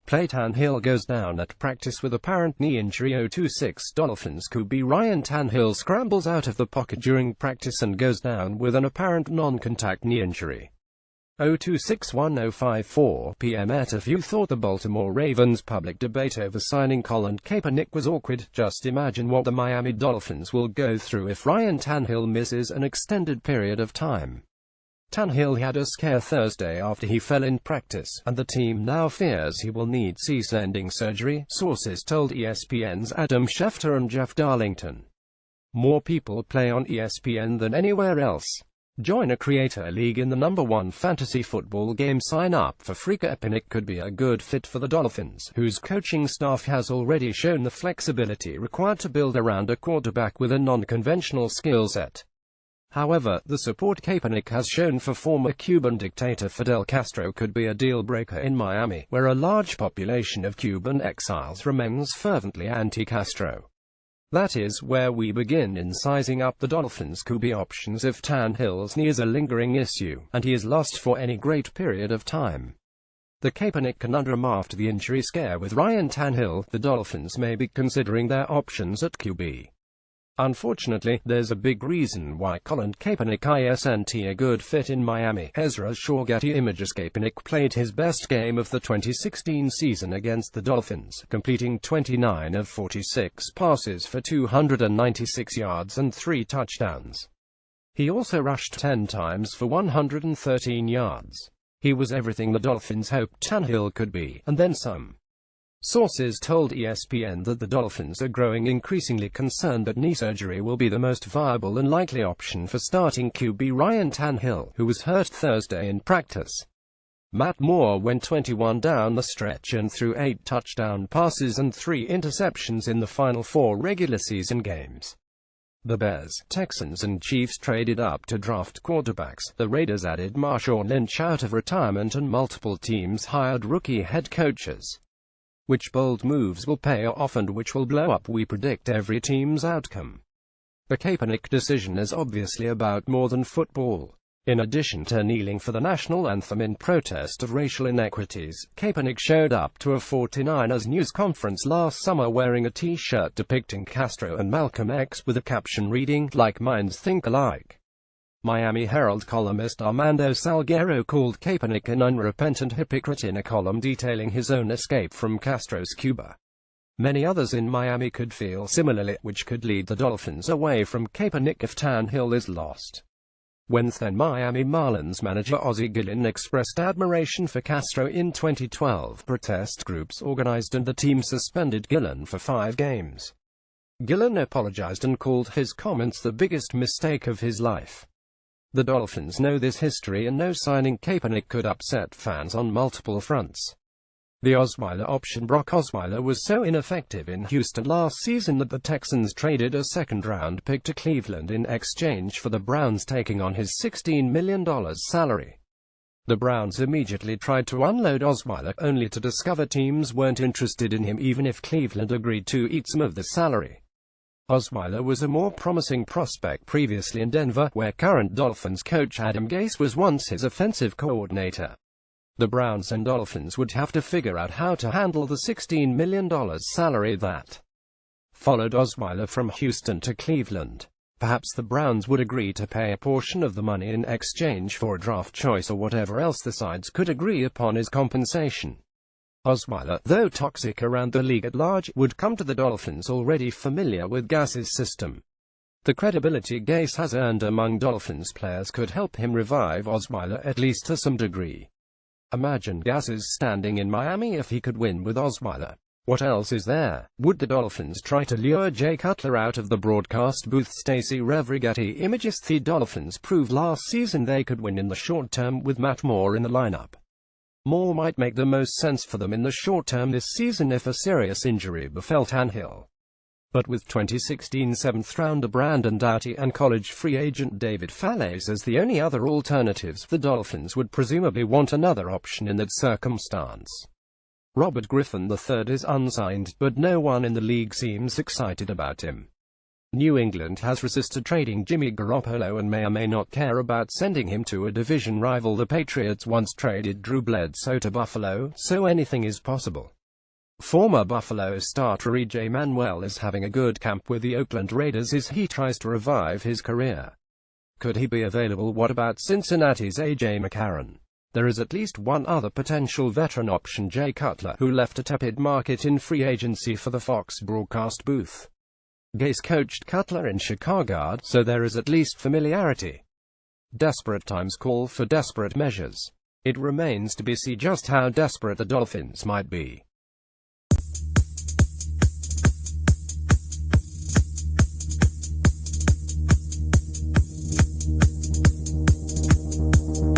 play. Tannehill goes down at practice with apparent knee injury. 026 Dolphins QB Ryan Tannehill scrambles out of the pocket during practice and goes down with an apparent non-contact knee injury. 0261054 p.m. If you thought the Baltimore Ravens' public debate over signing Colin Kaepernick was awkward, just imagine what the Miami Dolphins will go through if Ryan Tannehill misses an extended period of time. Tannehill had a scare Thursday after he fell in practice, and the team now fears he will need season-ending surgery, sources told ESPN's Adam Schefter and Jeff Darlington. More people play on ESPN than anywhere else. Join a creator league in the #1 fantasy football game. Sign up for free. Kaepernick could be a good fit for the Dolphins, whose coaching staff has already shown the flexibility required to build around a quarterback with a non-conventional skill set. However, the support Kaepernick has shown for former Cuban dictator Fidel Castro could be a deal-breaker in Miami, where a large population of Cuban exiles remains fervently anti-Castro. That is where we begin in sizing up the Dolphins' QB options if Tannehill's knee is a lingering issue, and he is lost for any great period of time. The Kaepernick conundrum. After the injury scare with Ryan Tannehill, the Dolphins may be considering their options at QB. Unfortunately, there's a big reason why Colin Kaepernick isn't a good fit in Miami. Ezra Shaw. Getty Images. Kaepernick played his best game of the 2016 season against the Dolphins, completing 29 of 46 passes for 296 yards and 3 touchdowns. He also rushed 10 times for 113 yards. He was everything the Dolphins hoped Tannehill could be, and then some. Sources told ESPN that the Dolphins are growing increasingly concerned that knee surgery will be the most viable and likely option for starting QB Ryan Tannehill, who was hurt Thursday in practice. Matt Moore went 21 down the stretch and threw 8 touchdown passes and 3 interceptions in the final 4 regular season games. The Bears, Texans and Chiefs traded up to draft quarterbacks. The Raiders added Marshawn Lynch out of retirement, and multiple teams hired rookie head coaches. Which bold moves will pay off and which will blow up? We predict every team's outcome. The Kaepernick decision is obviously about more than football. In addition to kneeling for the national anthem in protest of racial inequities, Kaepernick showed up to a 49ers news conference last summer wearing a t-shirt depicting Castro and Malcolm X with a caption reading, "Like minds think alike." Miami Herald columnist Armando Salguero called Kaepernick an unrepentant hypocrite in a column detailing his own escape from Castro's Cuba. Many others in Miami could feel similarly, which could lead the Dolphins away from Kaepernick if Tannehill is lost. When then Miami Marlins manager Ozzie Guillen expressed admiration for Castro in 2012, protest groups organized and the team suspended Guillen for 5 games. Guillen apologized and called his comments the biggest mistake of his life. The Dolphins know this history and know signing Kaepernick could upset fans on multiple fronts. The Osweiler option. Brock Osweiler was so ineffective in Houston last season that the Texans traded a second-round pick to Cleveland in exchange for the Browns taking on his $16 million salary. The Browns immediately tried to unload Osweiler, only to discover teams weren't interested in him even if Cleveland agreed to eat some of the salary. Osweiler was a more promising prospect previously in Denver, where current Dolphins coach Adam Gase was once his offensive coordinator. The Browns and Dolphins would have to figure out how to handle the $16 million salary that followed Osweiler from Houston to Cleveland. Perhaps the Browns would agree to pay a portion of the money in exchange for a draft choice or whatever else the sides could agree upon as compensation. Osweiler, though toxic around the league at large, would come to the Dolphins already familiar with Gase's system. The credibility Gase has earned among Dolphins players could help him revive Osweiler at least to some degree. Imagine Gase's standing in Miami if he could win with Osweiler. What else is there? Would the Dolphins try to lure Jay Cutler out of the broadcast booth? Stacey Reverie. Getty Images. The Dolphins proved last season they could win in the short term with Matt Moore in the lineup. Moore might make the most sense for them in the short term this season if a serious injury befell Tannehill. But with 2016 7th-rounder Brandon Doughty and college free agent David Fales as the only other alternatives, the Dolphins would presumably want another option in that circumstance. Robert Griffin III is unsigned, but no one in the league seems excited about him. New England has resisted trading Jimmy Garoppolo and may or may not care about sending him to a division rival. The Patriots once traded Drew Bledsoe to Buffalo, so anything is possible. Former Buffalo starter E.J. Manuel is having a good camp with the Oakland Raiders as he tries to revive his career. Could he be available? What about Cincinnati's A.J. McCarron? There is at least one other potential veteran option, Jay Cutler, who left a tepid market in free agency for the Fox broadcast booth. Gase coached Cutler in Chicago, so there is at least familiarity. Desperate times call for desperate measures. It remains to be seen just how desperate the Dolphins might be.